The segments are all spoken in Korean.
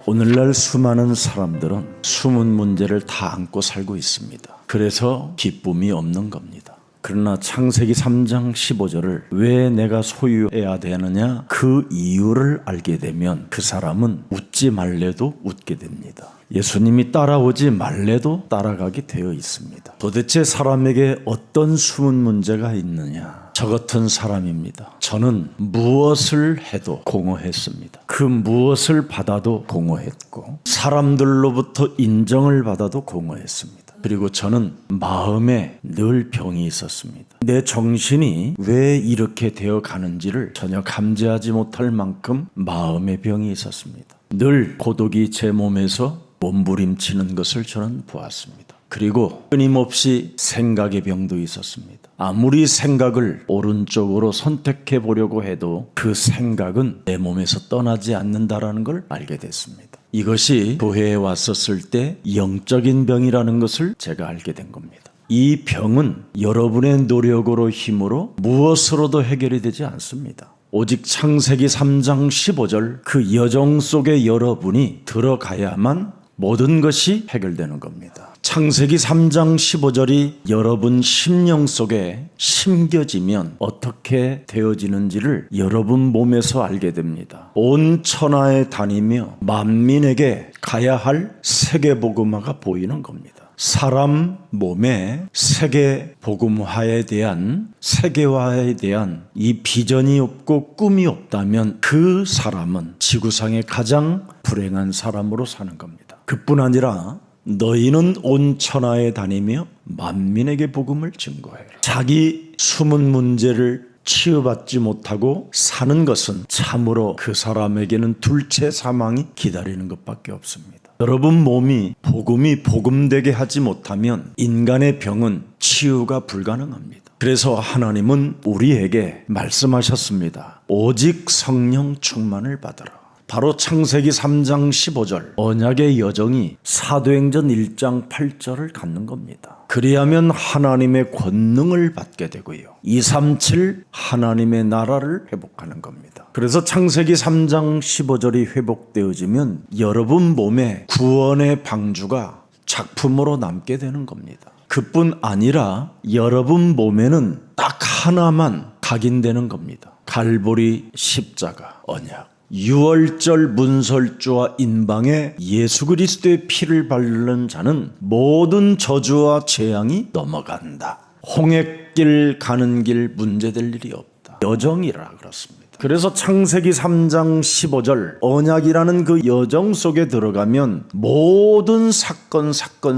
오늘날 수많은 사람들은 숨은 문제를 다 안고 살고 있습니다. 그래서 기쁨이 없는 겁니다. 그러나 창세기 3장 15절을 왜 내가 소유해야 되느냐, 그 이유를 알게 되면 그 사람은 웃지 말래도 웃게 됩니다. 예수님이 따라오지 말래도 따라가게 되어 있습니다. 도대체 사람에게 어떤 숨은 문제가 있느냐? 저 같은 사람입니다. 저는 무엇을 해도 공허했습니다. 그 무엇을 받아도 공허했고, 사람들로부터 인정을 받아도 공허했습니다. 그리고 저는 마음에 늘 병이 있었습니다. 내 정신이 왜 이렇게 되어 가는지를 전혀 감지하지 못할 만큼 마음의 병이 있었습니다. 늘 고독이 제 몸에서 몸부림치는 것을 저는 보았습니다. 그리고 끊임없이 생각의 병도 있었습니다. 아무리 생각을 오른쪽으로 선택해 보려고 해도 그 생각은 내 몸에서 떠나지 않는다라는 걸 알게 됐습니다. 이것이 교회에 왔었을 때 영적인 병이라는 것을 제가 알게 된 겁니다. 이 병은 여러분의 노력으로 힘으로 무엇으로도 해결이 되지 않습니다. 오직 창세기 3장 15절 그 여정 속에 여러분이 들어가야만 모든 것이 해결되는 겁니다. 창세기 3장 15절이 여러분 심령 속에 심겨지면 어떻게 되어지는지를 여러분 몸에서 알게 됩니다. 온 천하에 다니며 만민에게 가야 할 세계복음화가 보이는 겁니다. 사람 몸에 세계복음화에 대한, 세계화에 대한 이 비전이 없고 꿈이 없다면 그 사람은 지구상의 가장 불행한 사람으로 사는 겁니다. 그뿐 아니라 너희는 온 천하에 다니며 만민에게 복음을 증거해라. 자기 숨은 문제를 치유받지 못하고 사는 것은 참으로 그 사람에게는 둘째 사망이 기다리는 것밖에 없습니다. 여러분 몸이 복음이 복음되게 하지 못하면 인간의 병은 치유가 불가능합니다. 그래서 하나님은 우리에게 말씀하셨습니다. 오직 성령 충만을 받아라. 바로 창세기 3장 15절 언약의 여정이 사도행전 1장 8절을 갖는 겁니다. 그리하면 하나님의 권능을 받게 되고요. 237 하나님의 나라를 회복하는 겁니다. 그래서 창세기 3장 15절이 회복되어지면 여러분 몸에 구원의 방주가 작품으로 남게 되는 겁니다. 그뿐 아니라 여러분 몸에는 딱 하나만 각인되는 겁니다. 갈보리 십자가 언약. 유월절 문설주와 인방에 예수 그리스도의 피를 바르는 자는 모든 저주와 재앙이 넘어간다. 홍해길 가는 길 문제될 일이 없다. 여정이라 그렇습니다. 그래서 창세기 3장 15절 언약이라는 그 여정 속에 들어가면 모든 사건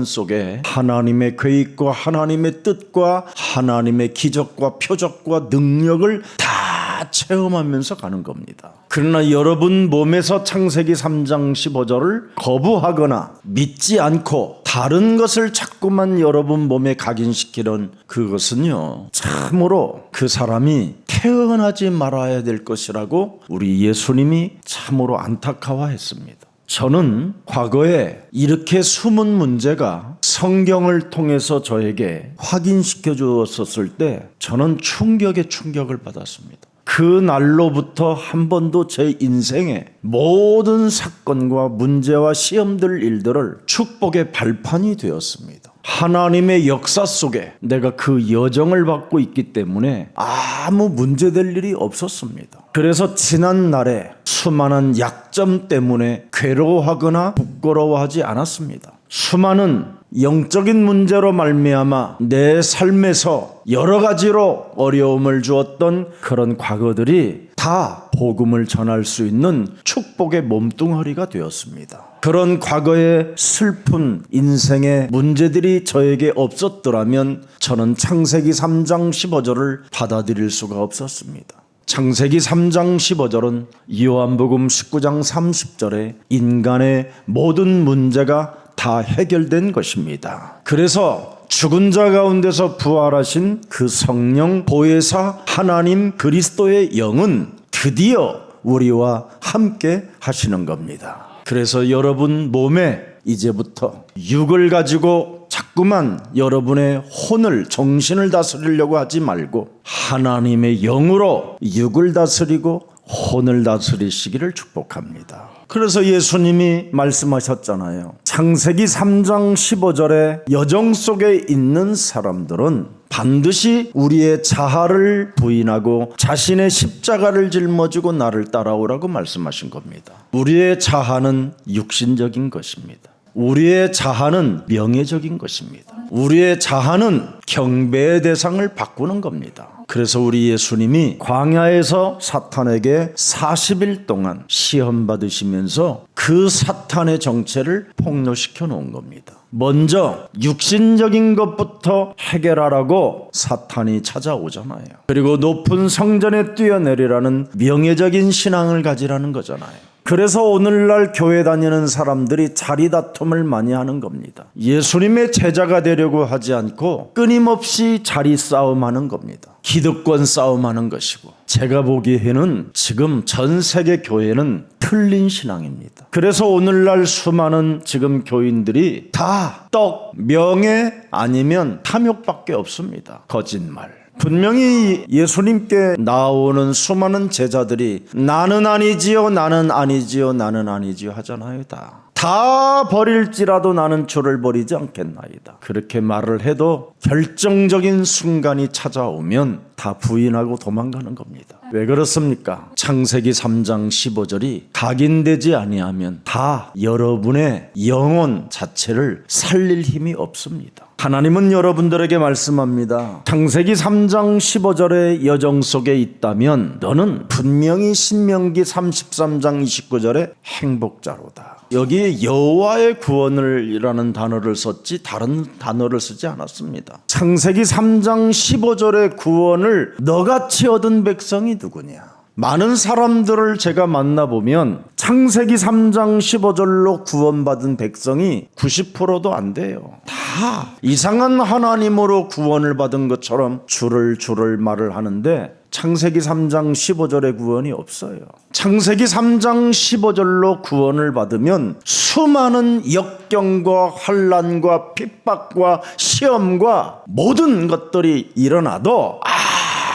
속에 하나님의 계획과 하나님의 뜻과 하나님의 기적과 표적과 능력을 다 체험하면서 가는 겁니다. 그러나 여러분 몸에서 창세기 3장 15절을 거부하거나 믿지 않고 다른 것을 자꾸만 여러분 몸에 각인시키는 그것은요, 참으로 그 사람이 태어나지 말아야 될 것이라고 우리 예수님이 참으로 안타까워했습니다. 저는 과거에 이렇게 숨은 문제가 성경을 통해서 저에게 확인시켜 주었을 때 저는 충격에 충격을 받았습니다. 그 날로부터 한 번도 제 인생의 모든 사건과 문제와 시험들 일들을 축복의 발판이 되었습니다. 하나님의 역사 속에 내가 그 여정을 받고 있기 때문에 아무 문제될 일이 없었습니다. 그래서 지난 날에 수많은 약점 때문에 괴로워하거나 부끄러워하지 않았습니다. 수많은 영적인 문제로 말미암아 내 삶에서 여러 가지로 어려움을 주었던 그런 과거들이 다 복음을 전할 수 있는 축복의 몸뚱아리가 되었습니다. 그런 과거의 슬픈 인생의 문제들이 저에게 없었더라면 저는 창세기 3장 15절을 받아들일 수가 없었습니다. 창세기 3장 15절은 요한복음 19장 30절에 인간의 모든 문제가 다 해결된 것입니다. 그래서 죽은 자 가운데서 부활하신 그 성령 보혜사 하나님 그리스도의 영은 드디어 우리와 함께 하시는 겁니다. 그래서 여러분 몸에 이제부터 육을 가지고 자꾸만 여러분의 혼을, 정신을 다스리려고 하지 말고 하나님의 영으로 육을 다스리고 혼을 다스리시기를 축복합니다. 그래서 예수님이 말씀하셨잖아요. 창세기 3장 15절에 여정 속에 있는 사람들은 반드시 우리의 자아를 부인하고 자신의 십자가를 짊어지고 나를 따라오라고 말씀하신 겁니다. 우리의 자아는 육신적인 것입니다. 우리의 자아는 명예적인 것입니다. 우리의 자아는 경배의 대상을 바꾸는 겁니다. 그래서 우리 예수님이 광야에서 사탄에게 40일 동안 시험 받으시면서 그 사탄의 정체를 폭로시켜 놓은 겁니다. 먼저 육신적인 것부터 해결하라고 사탄이 찾아오잖아요. 그리고 높은 성전에 뛰어내리라는 명예적인 신앙을 가지라는 거잖아요. 그래서 오늘날 교회 다니는 사람들이 자리 다툼을 많이 하는 겁니다. 예수님의 제자가 되려고 하지 않고 끊임없이 자리 싸움하는 겁니다. 기득권 싸움하는 것이고, 제가 보기에는 지금 전 세계 교회는 틀린 신앙입니다. 그래서 오늘날 수많은 지금 교인들이 다 떡, 명예 아니면 탐욕밖에 없습니다. 거짓말. 분명히 예수님께 나오는 수많은 제자들이 나는 아니지요, 나는 아니지요, 나는 아니지요 하잖아요. 다 버릴지라도 나는 주를 버리지 않겠나이다. 그렇게 말을 해도 결정적인 순간이 찾아오면 다 부인하고 도망가는 겁니다. 왜 그렇습니까? 창세기 3장 15절이 각인되지 아니하면 다 여러분의 영혼 자체를 살릴 힘이 없습니다. 하나님은 여러분들에게 말씀합니다. 창세기 3장 15절의 여정 속에 있다면 너는 분명히 신명기 33장 29절의 행복자로다. 여기에 여호와의 구원을이라는 단어를 썼지 다른 단어를 쓰지 않았습니다. 창세기 3장 15절의 구원을 너같이 얻은 백성이 누구냐? 많은 사람들을 제가 만나보면 창세기 3장 15절로 구원받은 백성이 90%도 안 돼요. 다 이상한 하나님으로 구원을 받은 것처럼 줄을 말을 하는데 창세기 3장 15절의 구원이 없어요. 창세기 3장 15절로 구원을 받으면 수많은 역경과 환난과 핍박과 시험과 모든 것들이 일어나도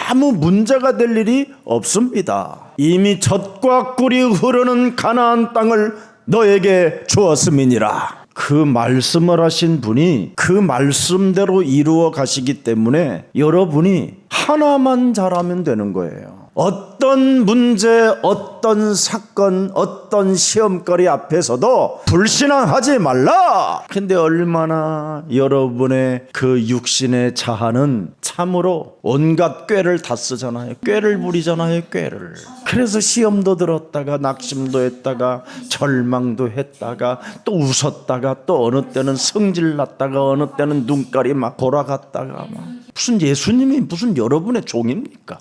아무 문제가 될 일이 없습니다. 이미 젖과 꿀이 흐르는 가나안 땅을 너에게 주었음이니라. 그 말씀을 하신 분이 그 말씀대로 이루어 가시기 때문에 여러분이 하나만 잘하면 되는 거예요. 어떤 문제, 어떤 사건, 어떤 시험거리 앞에서도 불신앙하지 말라. 근데 얼마나 여러분의 그 육신의 자아는 참으로 온갖 꾀를 다 쓰잖아요. 꾀를 부리잖아요. 꾀를. 그래서 시험도 들었다가 낙심도 했다가 절망도 했다가 또 웃었다가 또 어느 때는 성질 났다가 어느 때는 눈깔이 막 돌아갔다가 막. 무슨 예수님이 무슨 여러분의 종입니까?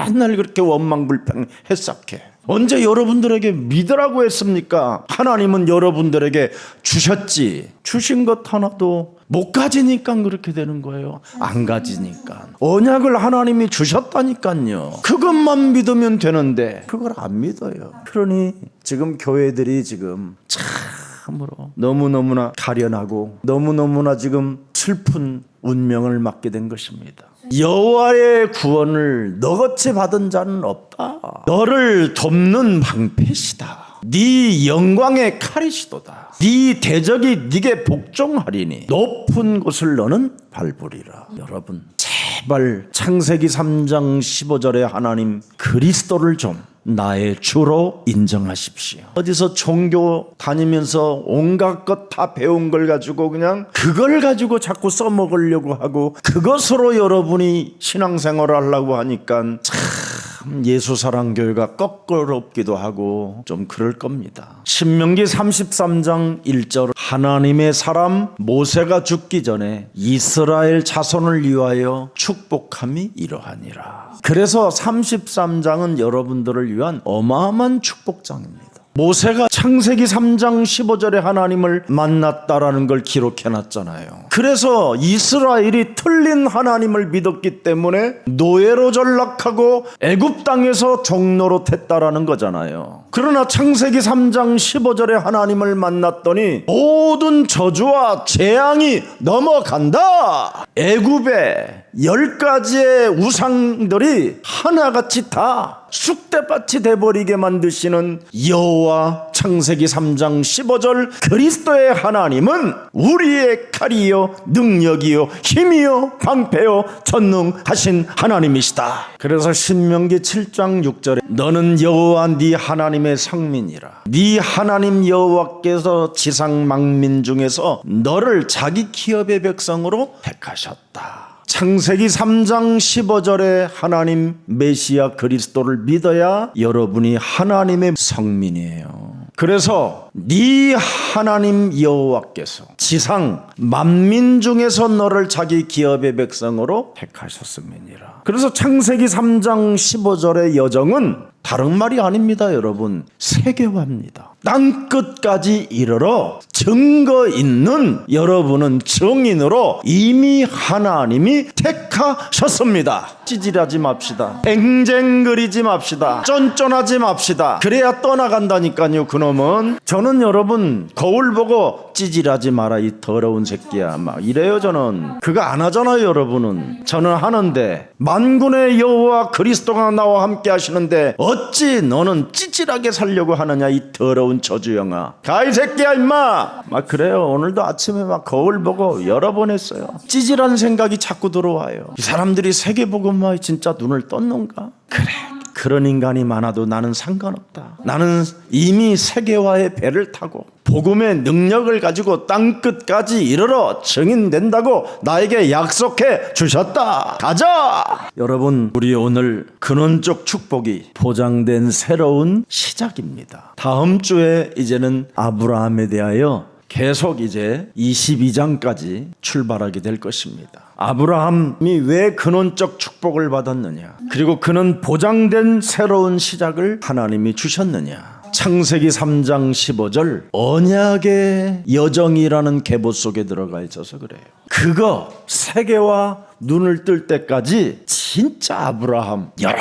맨날 그렇게 원망불평 해석해. 언제 여러분들에게 믿으라고 했습니까? 하나님은 여러분들에게 주셨지. 주신 것 하나도 못 가지니까 그렇게 되는 거예요. 안 가지니까. 언약을 하나님이 주셨다니까요. 그것만 믿으면 되는데 그걸 안 믿어요. 그러니 지금 교회들이 지금 참으로 너무너무나 가련하고 너무너무나 지금 슬픈 운명을 맞게 된 것입니다. 여호와의 구원을 너같이 받은 자는 없다. 너를 돕는 방패시다. 네 영광의 칼이시도다. 네 대적이 네게 복종하리니 높은 곳을 너는 밟으리라. 여러분 제발 창세기 3장 15절에 하나님 그리스도를 좀 나의 주로 인정하십시오. 어디서 종교 다니면서 온갖 것 다 배운 걸 가지고 그냥 그걸 가지고 자꾸 써먹으려고 하고 그것으로 여러분이 신앙생활을 하려고 하니까 참 예수사랑교회가 껄끄럽기도 하고 좀 그럴 겁니다. 신명기 33장 1절 하나님의 사람 모세가 죽기 전에 이스라엘 자손을 위하여 축복함이 이러하니라. 그래서 33장은 여러분들을 위한 어마어마한 축복장입니다. 모세가 창세기 3장 15절에 하나님을 만났다라는 걸 기록해놨잖아요. 그래서 이스라엘이 틀린 하나님을 믿었기 때문에 노예로 전락하고 애굽 땅에서 종노릇 했다라는 거잖아요. 그러나 창세기 3장 15절에 하나님을 만났더니 모든 저주와 재앙이 넘어간다. 애굽의 10가지의 우상들이 하나같이 다 쑥대밭이 돼버리게 만드시는 여호와, 창세기 3장 15절 그리스도의 하나님은 우리의 칼이요 능력이요 힘이요 방패요 전능하신 하나님이시다. 그래서 신명기 7장 6절에 너는 여호와 네 하나님의 성민이라. 네 하나님 여호와께서 지상 만민 중에서 너를 자기 기업의 백성으로 택하셨다. 창세기 3장 15절에 하나님 메시아 그리스도를 믿어야 여러분이 하나님의 성민이에요. 그래서 네 하나님 여호와께서 지상 만민 중에서 너를 자기 기업의 백성으로 택하셨음이니라. 그래서 창세기 3장 15절의 여정은 다른 말이 아닙니다, 여러분. 세계화입니다. 땅끝까지 이르러 증거 있는 여러분은 증인으로 이미 하나님이 택하셨습니다. 찌질하지 맙시다. 앵쟁거리지 맙시다. 쫀쫀하지 맙시다. 그래야 떠나간다니까요, 그놈은. 저는 여러분 거울 보고 찌질하지 마라 이 더러운 새끼야 막 이래요. 저는 그거 안 하잖아요. 여러분은. 저는 하는데 만군의 여호와 그리스도가 나와 함께 하시는데 어찌 너는 찌질하게 살려고 하느냐 이 더러운 저주영아. 가 이 새끼야 임마. 막 그래요. 오늘도 아침에 막 거울 보고 여러 번 했어요. 찌질한 생각이 자꾸 들어와요. 이 사람들이 세계복음화에 진짜 눈을 떴는가? 그래, 그런 인간이 많아도 나는 상관없다. 나는 이미 세계화의 배를 타고 복음의 능력을 가지고 땅끝까지 이르러 증인된다고 나에게 약속해 주셨다. 가자. 여러분, 우리 오늘 근원적 축복이 보장된 새로운 시작입니다. 다음 주에 이제는 아브라함에 대하여 계속 이제 22장까지 출발하게 될 것입니다. 아브라함이 왜 근원적 축복을 받았느냐, 그리고 그는 보장된 새로운 시작을 하나님이 주셨느냐. 창세기 3장 15절 언약의 여정이라는 계보 속에 들어가 있어서 그래요. 그거 세계와 눈을 뜰 때까지 진짜 아브라함 여러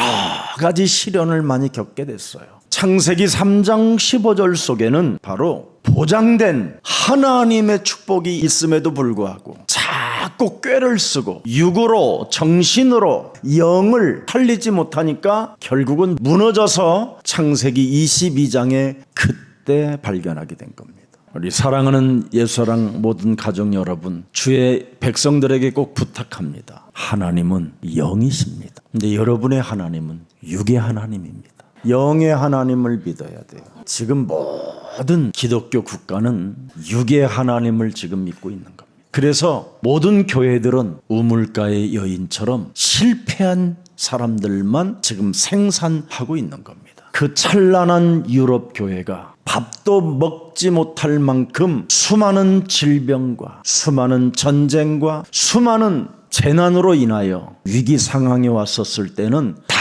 가지 시련을 많이 겪게 됐어요. 창세기 3장 15절 속에는 바로 보장된 하나님의 축복이 있음에도 불구하고 자꾸 꾀를 쓰고 육으로 정신으로 영을 살리지 못하니까 결국은 무너져서 창세기 22장에 그때 발견하게 된 겁니다. 우리 사랑하는 예수사랑 모든 가족 여러분, 주의 백성들에게 꼭 부탁합니다. 하나님은 영이십니다. 근데 여러분의 하나님은 육의 하나님입니다. 영의 하나님을 믿어야 돼요. 지금 모든 기독교 국가는 육의 하나님을 지금 믿고 있는 겁니다. 그래서 모든 교회들은 우물가의 여인처럼 실패한 사람들만 지금 생산하고 있는 겁니다. 그 찬란한 유럽 교회가 밥도 먹지 못할 만큼 수많은 질병과 수많은 전쟁과 수많은 재난으로 인하여 위기 상황에 왔었을 때는 다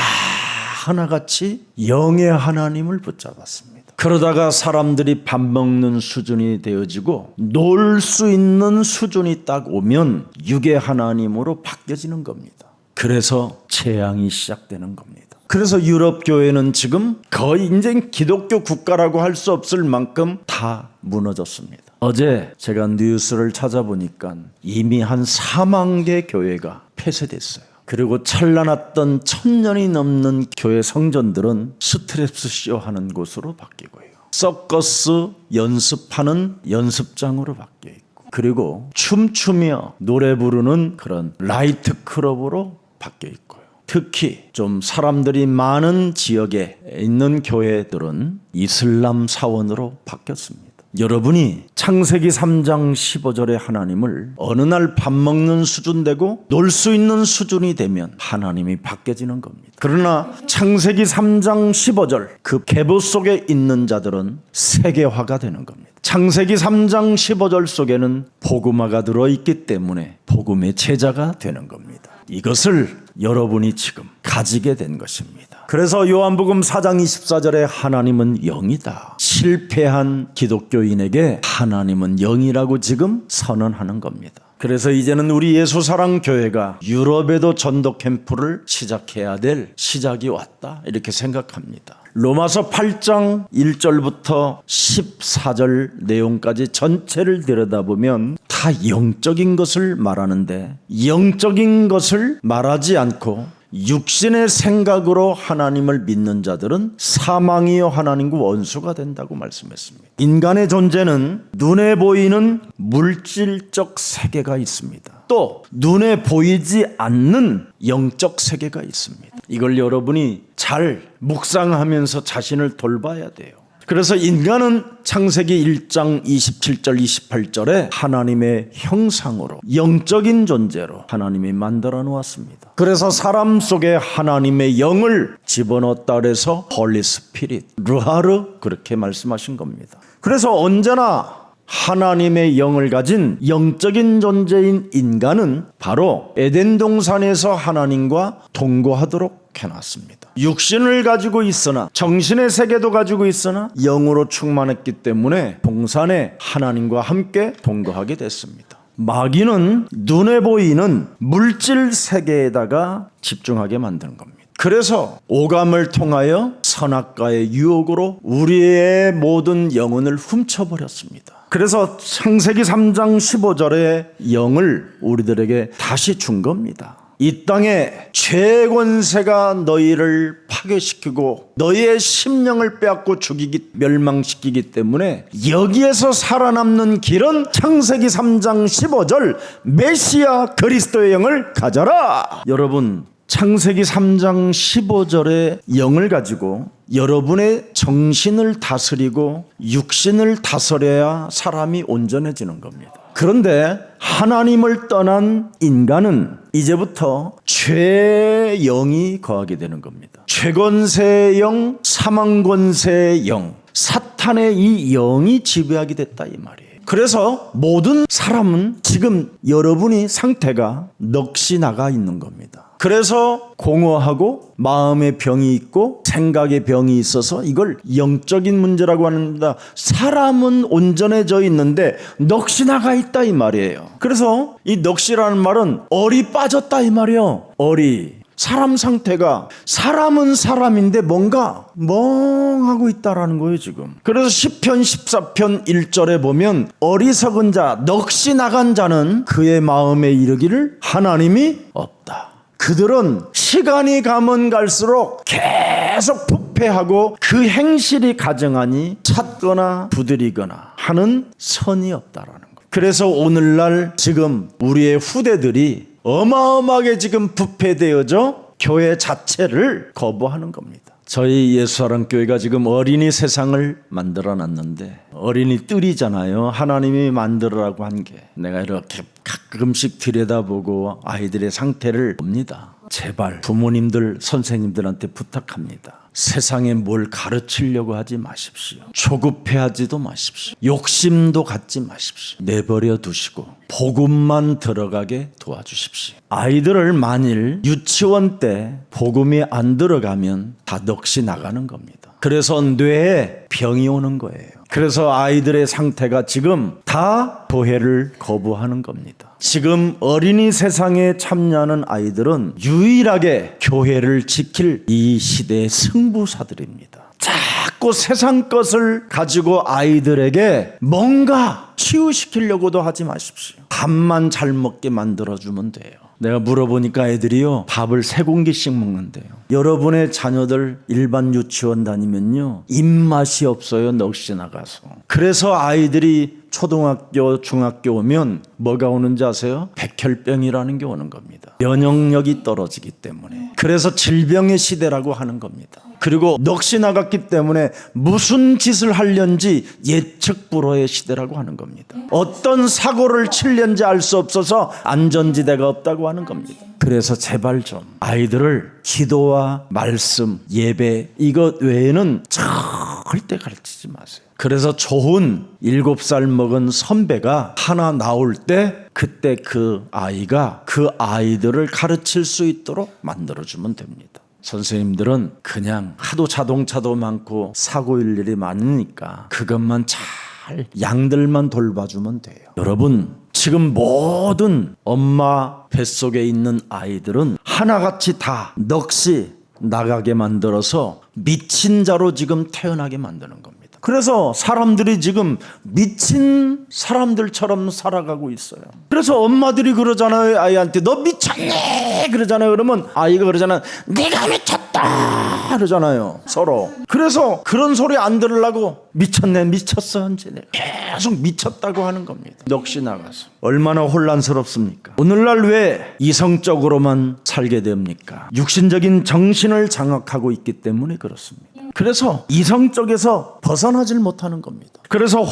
하나같이 영의 하나님을 붙잡았습니다. 그러다가 사람들이 밥 먹는 수준이 되어지고 놀 수 있는 수준이 딱 오면 육의 하나님으로 바뀌어지는 겁니다. 그래서 재앙이 시작되는 겁니다. 그래서 유럽 교회는 지금 거의 이제 기독교 국가라고 할 수 없을 만큼 다 무너졌습니다. 어제 제가 뉴스를 찾아보니까 이미 한 4만 개 교회가 폐쇄됐어요. 그리고 찬란했던 1000년이 넘는 교회 성전들은 스트랩스 쇼 하는 곳으로 바뀌고요. 서커스 연습하는 연습장으로 바뀌어 있고, 그리고 춤추며 노래 부르는 그런 라이트 클럽으로 바뀌어 있고요. 특히 좀 사람들이 많은 지역에 있는 교회들은 이슬람 사원으로 바뀌었습니다. 여러분이 창세기 3장 15절의 하나님을 어느 날 밥 먹는 수준 되고 놀 수 있는 수준이 되면 하나님이 바뀌어지는 겁니다. 그러나 창세기 3장 15절 그 계보 속에 있는 자들은 세계화가 되는 겁니다. 창세기 3장 15절 속에는 복음화가 들어있기 때문에 복음의 제자가 되는 겁니다. 이것을 여러분이 지금 가지게 된 것입니다. 그래서 요한복음 4장 24절에 하나님은 영이다. 실패한 기독교인에게 하나님은 영이라고 지금 선언하는 겁니다. 그래서 이제는 우리 예수사랑교회가 유럽에도 전도 캠프를 시작해야 될 시작이 왔다, 이렇게 생각합니다. 로마서 8장 1절부터 14절 내용까지 전체를 들여다보면 다 영적인 것을 말하는데, 영적인 것을 말하지 않고 육신의 생각으로 하나님을 믿는 자들은 사망이요 하나님과 원수가 된다고 말씀했습니다. 인간의 존재는 눈에 보이는 물질적 세계가 있습니다. 또 눈에 보이지 않는 영적 세계가 있습니다. 이걸 여러분이 잘 묵상하면서 자신을 돌봐야 돼요. 그래서 인간은 창세기 1장 27절 28절에 하나님의 형상으로 영적인 존재로 하나님이 만들어 놓았습니다. 그래서 사람 속에 하나님의 영을 집어넣었다 그래서 홀리 스피릿, 루하르, 그렇게 말씀하신 겁니다. 그래서 언제나 하나님의 영을 가진 영적인 존재인 인간은 바로 에덴 동산에서 하나님과 동거하도록 해놨습니다. 육신을 가지고 있으나 정신의 세계도 가지고 있으나 영으로 충만했기 때문에 동산에 하나님과 함께 동거하게 됐습니다. 마귀는 눈에 보이는 물질 세계에다가 집중하게 만드는 겁니다. 그래서 오감을 통하여 선악과의 유혹으로 우리의 모든 영혼을 훔쳐버렸습니다. 그래서 창세기 3장 15절에 영을 우리들에게 다시 준 겁니다. 이 땅에 죄의 권세가 너희를 파괴시키고 너희의 심령을 빼앗고 죽이기, 멸망시키기 때문에 여기에서 살아남는 길은 창세기 3장 15절 메시아 그리스도의 영을 가져라. 여러분, 창세기 3장 15절의 영을 가지고 여러분의 정신을 다스리고 육신을 다스려야 사람이 온전해지는 겁니다. 그런데 하나님을 떠난 인간은 이제부터 죄의 영이 거하게 되는 겁니다. 죄권세의 영, 사망권세의 영, 사탄의 이 영이 지배하게 됐다, 이 말이에요. 그래서 모든 사람은 지금 여러분이 상태가 넋이 나가 있는 겁니다. 그래서 공허하고 마음의 병이 있고 생각의 병이 있어서 이걸 영적인 문제라고 합니다. 사람은 온전해져 있는데 넋이 나가 있다, 이 말이에요. 그래서 이 넋이라는 말은 얼이 빠졌다, 이 말이에요. 얼이. 사람 상태가, 사람은 사람인데 뭔가 멍하고 있다라는 거예요, 지금. 그래서 시편 14편 1절에 보면 어리석은 자, 넋이 나간 자는 그의 마음에 이르기를 하나님이 없다. 그들은 시간이 가면 갈수록 계속 부패하고 그 행실이 가증하니 찾거나 부들이거나 하는 선이 없다라는 거예요. 그래서 오늘날 지금 우리의 후대들이 어마어마하게 지금 부패되어져 교회 자체를 거부하는 겁니다. 저희 예수사랑교회가 지금 어린이 세상을 만들어 놨는데, 어린이 뜰이잖아요. 하나님이 만들으라고 한 게. 내가 이렇게 가끔씩 들여다보고 아이들의 상태를 봅니다. 제발 부모님들, 선생님들한테 부탁합니다. 세상에 뭘 가르치려고 하지 마십시오. 조급해하지도 마십시오. 욕심도 갖지 마십시오. 내버려 두시고 복음만 들어가게 도와주십시오. 아이들을 만일 유치원 때 복음이 안 들어가면 다 넋이 나가는 겁니다. 그래서 뇌에 병이 오는 거예요. 그래서 아이들의 상태가 지금 다 교회를 거부하는 겁니다. 지금 어린이 세상에 참여하는 아이들은 유일하게 교회를 지킬 이 시대의 승부사들입니다. 자꾸 세상 것을 가지고 아이들에게 뭔가 치유시키려고도 하지 마십시오. 밥만 잘 먹게 만들어주면 돼요. 내가 물어보니까 애들이요, 밥을 3공기씩 먹는데요. 여러분의 자녀들 일반 유치원 다니면요, 입맛이 없어요. 넋이 나가서. 그래서 아이들이 초등학교, 중학교 오면 뭐가 오는지 아세요? 백혈병이라는 게 오는 겁니다. 면역력이 떨어지기 때문에. 그래서 질병의 시대라고 하는 겁니다. 그리고 넋이 나갔기 때문에 무슨 짓을 하려는지 예측 불허의 시대라고 하는 겁니다. 어떤 사고를 칠려는지 알 수 없어서 안전지대가 없다고 하는 겁니다. 그래서 제발 좀 아이들을 기도와 말씀, 예배 이것 외에는 절대 가르치지 마세요. 그래서 좋은 7살 먹은 선배가 하나 나올 때 그때 그 아이가 그 아이들을 가르칠 수 있도록 만들어주면 됩니다. 선생님들은 그냥 하도 자동차도 많고 사고 일들이 많으니까 그것만 잘 양들만 돌봐주면 돼요. 여러분, 지금 모든 엄마 뱃속에 있는 아이들은 하나같이 다 넋이 나가게 만들어서 미친 자로 지금 태어나게 만드는 겁니다. 그래서 사람들이 지금 미친 사람들처럼 살아가고 있어요. 그래서 엄마들이 그러잖아요. 아이한테 너 미쳤네 그러잖아요. 그러면 아이가 그러잖아요. 네가 미쳤다 그러잖아요. 서로. 그래서 그런 소리 안 들으려고 미쳤네 미쳤어 언제네 계속 미쳤다고 하는 겁니다. 넋이 나가서. 얼마나 혼란스럽습니까? 오늘날 왜 이성적으로만 살게 됩니까? 육신적인 정신을 장악하고 있기 때문에 그렇습니다. 그래서 이성적에서 벗어나질 못하는 겁니다. 그래서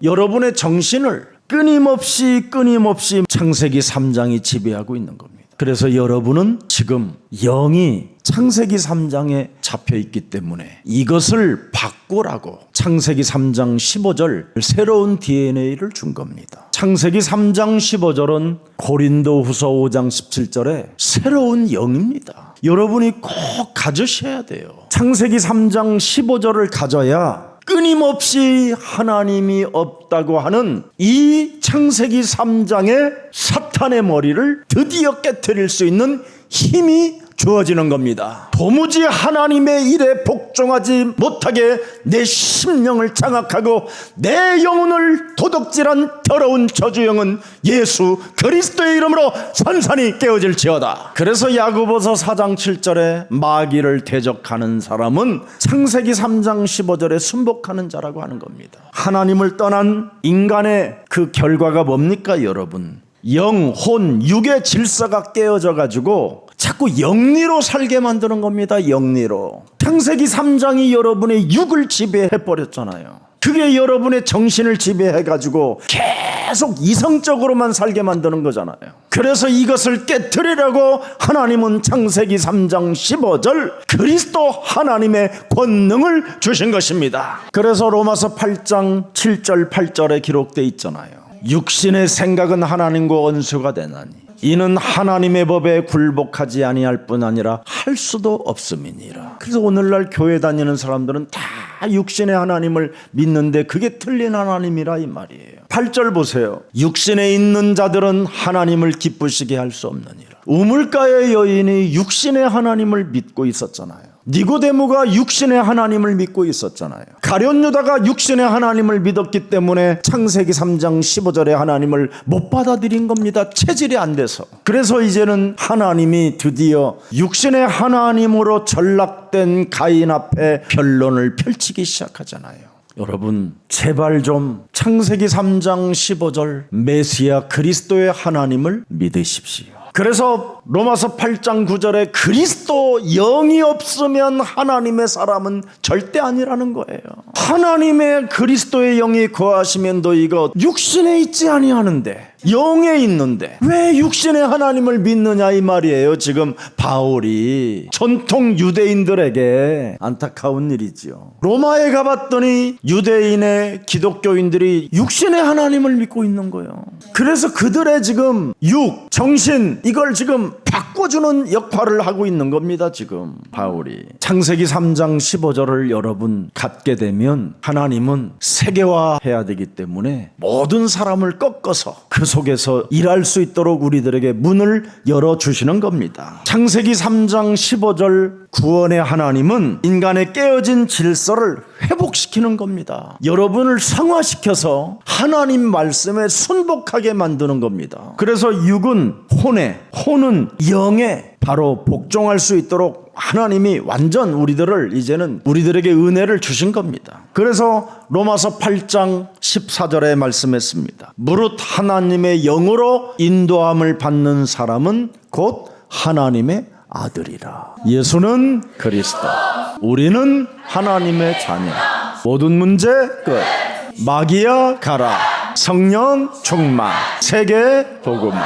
여러분의 정신을 끊임없이 창세기 3장이 지배하고 있는 겁니다. 그래서 여러분은 지금 영이 창세기 3장에 잡혀 있기 때문에 이것을 바꾸라고 창세기 3장 15절 새로운 DNA를 준 겁니다. 창세기 3장 15절은 고린도후서 5장 17절에 새로운 영입니다. 여러분이 꼭 가지셔야 돼요. 창세기 3장 15절을 가져야 끊임없이 하나님이 없다고 하는 이 창세기 3장의 사탄의 머리를 드디어 깨트릴 수 있는 힘이 주어지는 겁니다. 도무지 하나님의 일에 복종하지 못하게 내 심령을 장악하고 내 영혼을 도둑질한 더러운 저주영은 예수 그리스도의 이름으로 산산이 깨어질지어다. 그래서 야고보서 4장 7절에 마귀를 대적하는 사람은 창세기 3장 15절에 순복하는 자라고 하는 겁니다. 하나님을 떠난 인간의 그 결과가 뭡니까 여러분? 영, 혼, 육의 질서가 깨어져 가지고 자꾸 영리로 살게 만드는 겁니다. 영리로. 창세기 3장이 여러분의 육을 지배해버렸잖아요. 그게 여러분의 정신을 지배해가지고 계속 이성적으로만 살게 만드는 거잖아요. 그래서 이것을 깨트리려고 하나님은 창세기 3장 15절 그리스도 하나님의 권능을 주신 것입니다. 그래서 로마서 8장 7절 8절에 기록되어 있잖아요. 육신의 생각은 하나님과 원수가 되나니 이는 하나님의 법에 굴복하지 아니할 뿐 아니라 할 수도 없음이니라. 그래서 오늘날 교회 다니는 사람들은 다 육신의 하나님을 믿는데 그게 틀린 하나님이라 이 말이에요. 8절 보세요. 육신에 있는 자들은 하나님을 기쁘시게 할 수 없느니라. 우물가의 여인이 육신의 하나님을 믿고 있었잖아요. 니고데모가 육신의 하나님을 믿고 있었잖아요. 가룟 유다가 육신의 하나님을 믿었기 때문에 창세기 3장 15절에 하나님을 못 받아들인 겁니다. 체질이 안 돼서. 그래서 이제는 하나님이 드디어 육신의 하나님으로 전락된 가인 앞에 변론을 펼치기 시작하잖아요. 여러분 제발 좀 창세기 3장 15절 메시아 그리스도의 하나님을 믿으십시오. 그래서 로마서 8장 9절에 그리스도 영이 없으면 하나님의 사람은 절대 아니라는 거예요. 하나님의 그리스도의 영이 거하시면 너희가 육신에 있지 아니하는데 영에 있는데 왜 육신의 하나님을 믿느냐 이 말이에요. 지금 바울이 전통 유대인들에게 안타까운 일이지요. 로마에 가봤더니 유대인의 기독교인들이 육신의 하나님을 믿고 있는 거예요. 그래서 그들의 지금 육, 정신 이걸 지금 바꿔주는 역할을 하고 있는 겁니다. 지금 바울이 창세기 3장 15절을 여러분 갖게 되면 하나님은 세계화해야 되기 때문에 모든 사람을 꺾어서 그 속에서 일할 수 있도록 우리들에게 문을 열어주시는 겁니다. 창세기 3장 15절 구원의 하나님은 인간의 깨어진 질서를 회복시키는 겁니다. 여러분을 성화시켜서 하나님 말씀에 순복하게 만드는 겁니다. 그래서 육은 혼에, 혼은 영에 바로 복종할 수 있도록 하나님이 완전 이제는 우리들에게 은혜를 주신 겁니다. 그래서 로마서 8장 14절에 말씀했습니다. 무릇 하나님의 영으로 인도함을 받는 사람은 곧 하나님의 아들이라. 예수는 그리스도, 우리는 하나님의 자녀. 모든 문제 끝. 마귀야 가라. 성령 충만. 세계 복음화.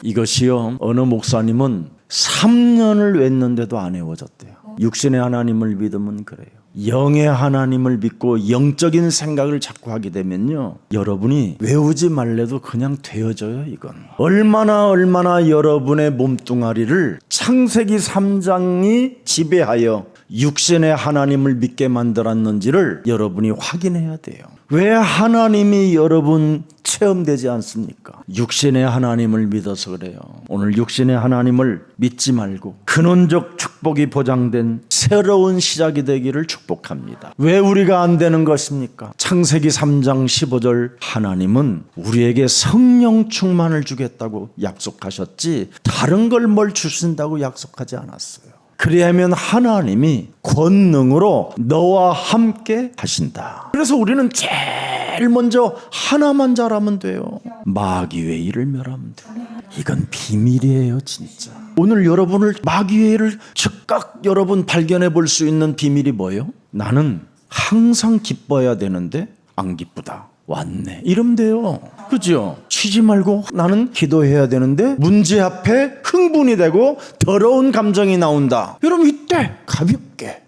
이것이요 어느 목사님은 3년을 뵀는데도 안 외워졌대요. 육신의 하나님을 믿으면 그래요. 영의 하나님을 믿고 영적인 생각을 자꾸 하게 되면요 여러분이 외우지 말래도 그냥 되어져요. 이건 얼마나 여러분의 몸뚱아리를 창세기 3장이 지배하여 육신의 하나님을 믿게 만들었는지를 여러분이 확인해야 돼요. 왜 하나님이 여러분 체험되지 않습니까? 육신의 하나님을 믿어서 그래요. 오늘 육신의 하나님을 믿지 말고 근원적 축복이 보장된 새로운 시작이 되기를 축복합니다. 왜 우리가 안 되는 것입니까? 창세기 3장 15절 하나님은 우리에게 성령 충만을 주겠다고 약속하셨지 다른 걸 뭘 주신다고 약속하지 않았어요. 그리하면 하나님이 권능으로 너와 함께 하신다. 그래서 우리는 제일 먼저 하나만 잘하면 돼요. 마귀의 일을 멸하면 돼요. 이건 비밀이에요, 진짜. 오늘 여러분을 마귀의 일을 즉각 여러분 발견해 볼 수 있는 비밀이 뭐예요? 나는 항상 기뻐야 되는데 안 기쁘다. 왔네. 이러면 돼요. 그죠? 쉬지 말고 나는 기도해야 되는데 문제 앞에 흥분이 되고 더러운 감정이 나온다. 여러분 이때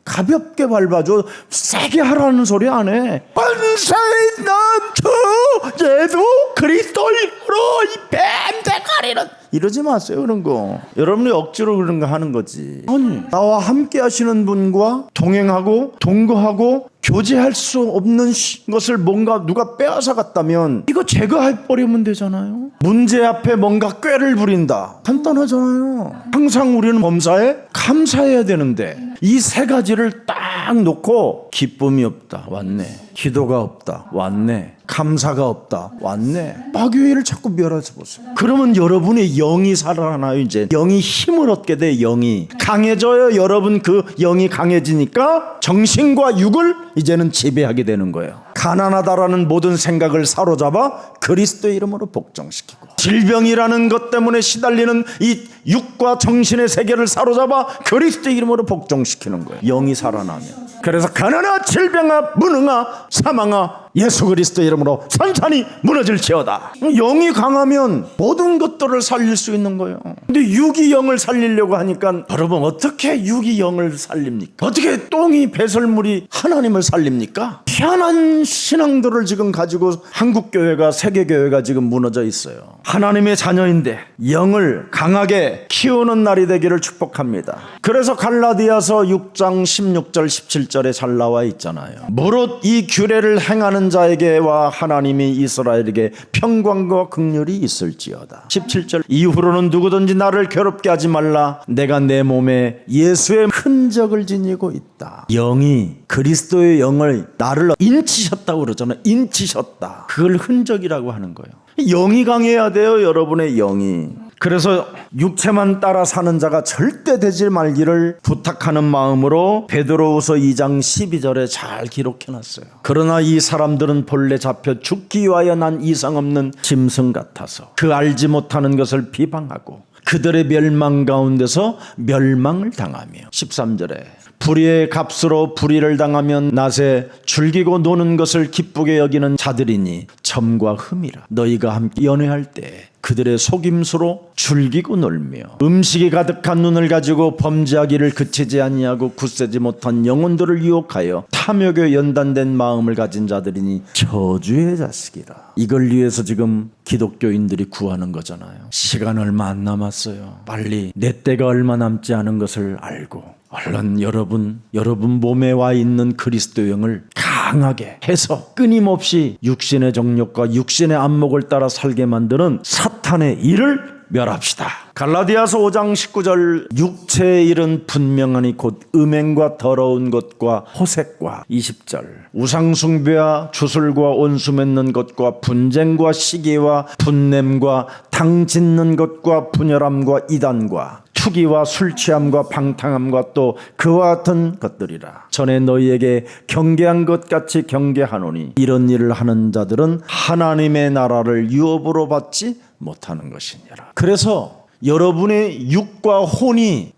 가볍게 밟아줘. 세게 하라는 소리 안 해. 권세의 넘쳐 예수 그리스도 이름으로 이 뱀대가리는 이러지 마세요. 그런 거 여러분이 억지로 그런 거 하는 거지. 아니 나와 함께 하시는 분과 동행하고 동거하고 교제할 수 없는 것을 뭔가 누가 빼앗아 갔다면 이거 제거해버리면 되잖아요. 문제 앞에 뭔가 꾀를 부린다. 간단하잖아요. 항상 우리는 범사에 감사해야 되는데 이 세 가지를 딱 놓고 기쁨이 없다. 왔네. 기도가 없다. 왔네. 감사가 없다. 왔네. 마귀의 일을 자꾸 멸해서 보세요. 그러면 여러분의 영이 살아나요. 이제 영이 힘을 얻게 돼. 영이 강해져요. 여러분 그 영이 강해지니까 정신과 육을 이제는 지배하게 되는 거예요. 가난하다라는 모든 생각을 사로잡아 그리스도의 이름으로 복종시키고 질병이라는 것 때문에 시달리는 이 육과 정신의 세계를 사로잡아 그리스도의 이름으로 복종시키는 거예요. 영이 살아나면. 그래서 가난아 질병아 무능아 사망아 예수 그리스도의 이름으로 산산이 무너질지어다. 영이 강하면 모든 것들을 살릴 수 있는 거예요. 근데 육이 영을 살리려고 하니까 여러분 어떻게 육이 영을 살립니까? 어떻게 똥이 배설물이 하나님을 살립니까? 희한한 신앙들을 지금 가지고 한국교회가 세계교회가 지금 무너져 있어요. 하나님의 자녀인데 영을 강하게 키우는 날이 되기를 축복합니다. 그래서 갈라디아서 6장 16절 17절에 잘 나와 있잖아요. 무릇 이 규례를 행하는 자에게와 하나님이 이스라엘에게 평강과 긍휼이 있을지어다. 17절 이후로는 누구든지 나를 괴롭게 하지 말라. 내가 내 몸에 예수의 흔적을 지니고 있다. 영이 그리스도의 영을 나를 인치셨다고 그러잖아요. 인치셨다. 그걸 흔적이라고 하는 거예요. 영이 강해야 돼요. 여러분의 영이. 그래서 육체만 따라 사는 자가 절대 되지 말기를 부탁하는 마음으로 베드로후서 2장 12절에 잘 기록해놨어요. 그러나 이 사람들은 본래 잡혀 죽기 위하여 난 이상 없는 짐승 같아서 그 알지 못하는 것을 비방하고 그들의 멸망 가운데서 멸망을 당하며 13절에 불의의 값으로 불의를 당하면 낮에 즐기고 노는 것을 기쁘게 여기는 자들이니 점과 흠이라. 너희가 함께 연회할 때 그들의 속임수로 즐기고 놀며 음식이 가득한 눈을 가지고 범죄하기를 그치지 아니하고 굳세지 못한 영혼들을 유혹하여 탐욕에 연단된 마음을 가진 자들이니 저주의 자식이라. 이걸 위해서 지금 기독교인들이 구하는 거잖아요. 시간 얼마 안 남았어요. 빨리 내 때가 얼마 남지 않은 것을 알고 얼른 여러분 몸에 와 있는 그리스도의 영을 강하게 해서 끊임없이 육신의 정욕과 육신의 안목을 따라 살게 만드는 사탄의 일을 멸합시다. 갈라디아서 5장 19절 육체의 일은 분명하니 곧 음행과 더러운 것과 호색과 20절 우상숭배와 주술과 온수 맺는 것과 분쟁과 시기와 분냄과 당 짓는 것과 분열함과 이단과 투기와 술 취함과 방탕함과 또 그와 같은 것들이라. 전에 너희에게 경계한 것 같이 경계하노니 이런 일을 하는 자들은 하나님의 나라를 유업으로 받지 못하는 것이니라. 그래서 여러분의 육과 혼이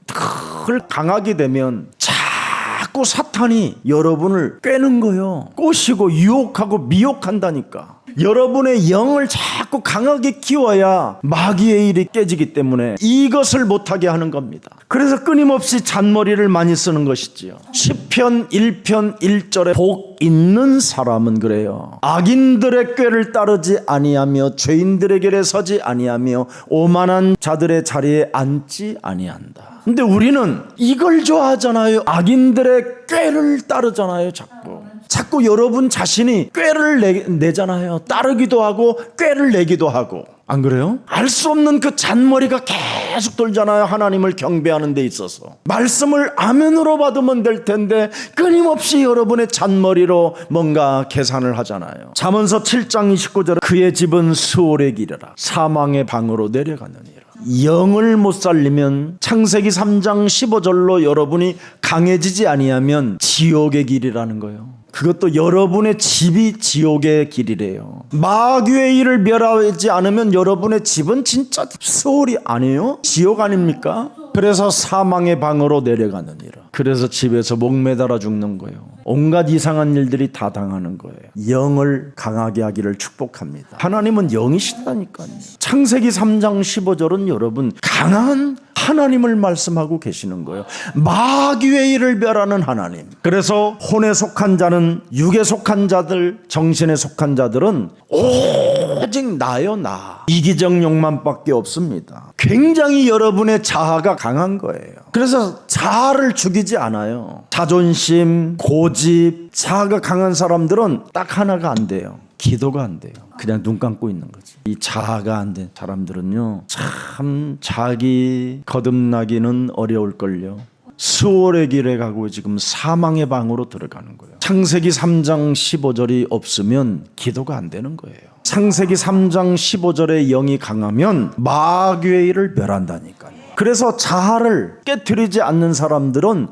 늘 강하게 되면 자꾸 사탄이 여러분을 꿰는 거예요. 꼬시고 유혹하고 미혹한다니까. 여러분의 영을 자꾸 강하게 키워야 마귀의 일이 깨지기 때문에 이것을 못하게 하는 겁니다. 그래서 끊임없이 잔머리를 많이 쓰는 것이지요. 시편 1편 1절에 복 있는 사람은 그래요. 악인들의 꾀를 따르지 아니하며 죄인들의 길에 서지 아니하며 오만한 자들의 자리에 앉지 아니한다. 근데 우리는 이걸 좋아하잖아요. 악인들의 꾀를 따르잖아요. 자꾸 자꾸 여러분 자신이 꾀를 내잖아요. 따르기도 하고 꾀를 내기도 하고. 안 그래요? 알 수 없는 그 잔머리가 계속 돌잖아요. 하나님을 경배하는 데 있어서. 말씀을 아멘으로 받으면 될 텐데 끊임없이 여러분의 잔머리로 뭔가 계산을 하잖아요. 잠언서 7장 29절에 그의 집은 수월의 길이라 사망의 방으로 내려가느니라. 영을 못 살리면 창세기 3장 15절로 여러분이 강해지지 아니하면 지옥의 길이라는 거예요. 그것도 여러분의 집이 지옥의 길이래요. 마귀의 일을 멸하지 않으면 여러분의 집은 진짜 수월이 아니에요? 지옥 아닙니까? 그래서 사망의 방으로 내려가느니라. 그래서 집에서 목매달아 죽는 거예요. 온갖 이상한 일들이 다 당하는 거예요. 영을 강하게 하기를 축복합니다. 하나님은 영이시다니까요. 창세기 3장 15절은 여러분 강한 하나님을 말씀하고 계시는 거예요. 마귀의 일을 멸하는 하나님. 그래서 혼에 속한 자는, 육에 속한 자들, 정신에 속한 자들은 오직 나요 나. 이기적 욕망밖에 없습니다. 굉장히 여러분의 자아가 강한 거예요. 그래서 자아를 죽이지 않아요. 자존심, 고집, 자아가 강한 사람들은 딱 하나가 안 돼요. 기도가 안 돼요. 그냥 눈 감고 있는 거지. 이 자아가 안 된 사람들은요, 참 자기 거듭나기는 어려울걸요. 수월의 길에 가고 지금 사망의 방으로 들어가는 거예요. 창세기 3장 15절이 없으면 기도가 안 되는 거예요. 창세기 3장 15절의 영이 강하면 마귀의 일을 멸한다니까요. 그래서 자아를 깨트리지 않는 사람들은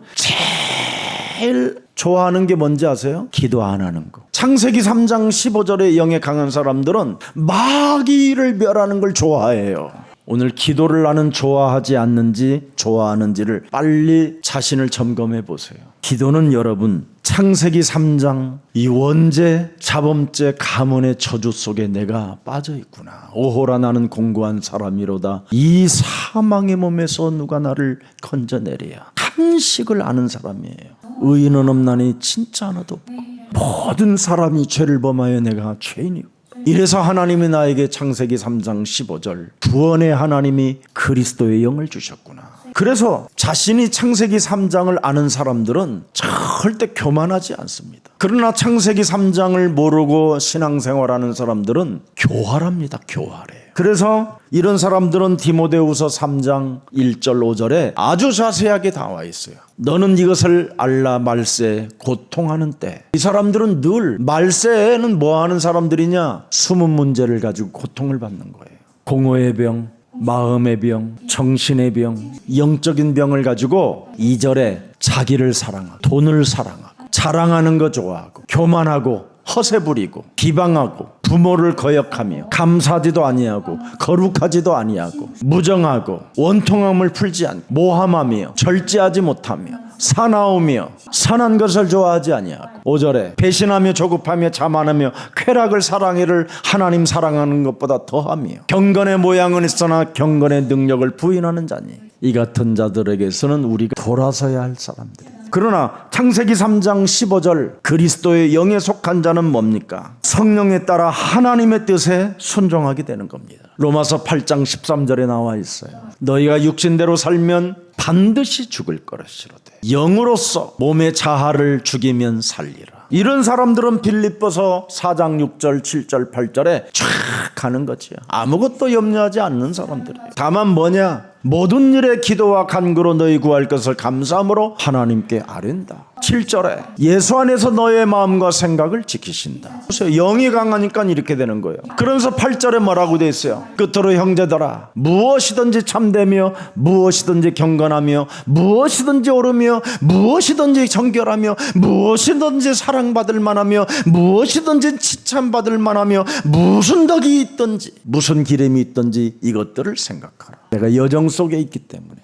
제일 좋아하는 게 뭔지 아세요? 기도 안 하는 거. 창세기 3장 15절의 영에 강한 사람들은 마귀를 멸하는 걸 좋아해요. 오늘 기도를 나는 좋아하지 않는지 좋아하는지를 빨리 자신을 점검해 보세요. 기도는 여러분 창세기 3장 이 원죄, 자범죄, 가문의 저주 속에 내가 빠져 있구나. 오호라 나는 공고한 사람이로다. 이 사망의 몸에서 누가 나를 건져내리야. 탄식을 아는 사람이에요. 의인은 없나니 진짜 하나도 없고 모든 사람이 죄를 범하여 내가 죄인이고. 이래서 하나님이 나에게 창세기 3장 15절 구원의 하나님이 그리스도의 영을 주셨구나. 그래서 자신이 창세기 3장을 아는 사람들은 절대 교만하지 않습니다. 그러나 창세기 3장을 모르고 신앙생활하는 사람들은 교활합니다. 교활해. 그래서 이런 사람들은 디모데후서 3장 1절 5절에 아주 자세하게 나와 있어요. 너는 이것을 알라 말세 고통하는 때. 이 사람들은 늘 말세에는 뭐 하는 사람들이냐? 숨은 문제를 가지고 고통을 받는 거예요. 공허의 병, 마음의 병, 정신의 병, 영적인 병을 가지고 2절에 자기를 사랑하고 돈을 사랑하고 자랑하는 거 좋아하고 교만하고 허세 부리고 비방하고 부모를 거역하며 감사하지도 아니하고 거룩하지도 아니하고 무정하고 원통함을 풀지 않고 모함하며 절제하지 못하며 사나우며 선한 것을 좋아하지 아니하고 5절에 배신하며 조급하며 자만하며 쾌락을 사랑해를 하나님 사랑하는 것보다 더하며 경건의 모양은 있으나 경건의 능력을 부인하는 자니 이 같은 자들에게서는 우리가 돌아서야 할 사람들이다. 그러나 창세기 3장 15절 그리스도의 영에 속한 자는 뭡니까? 성령에 따라 하나님의 뜻에 순종하게 되는 겁니다. 로마서 8장 13절에 나와 있어요. 너희가 육신대로 살면 반드시 죽을 것이로되 영으로서 몸의 자아를 죽이면 살리라. 이런 사람들은 빌립보서 4장 6절 7절 8절에 쫙 가는 거지요. 아무것도 염려하지 않는 사람들이에요. 다만 뭐냐? 모든 일에 기도와 간구로 너희 구할 것을 감사함으로 하나님께 아뢰는다. 7절에 예수 안에서 너의 마음과 생각을 지키신다. 영이 강하니까 이렇게 되는 거예요. 그러면서 8절에 뭐라고 돼 있어요? 끝으로 형제들아 무엇이든지 참되며 무엇이든지 경건하며 무엇이든지 옳으며 무엇이든지 정결하며 무엇이든지 사랑받을 만하며 무엇이든지 칭찬받을 만하며 무슨 덕이 있든지 무슨 기름이 있든지 이것들을 생각하라. 내가 여정 속에 있기 때문에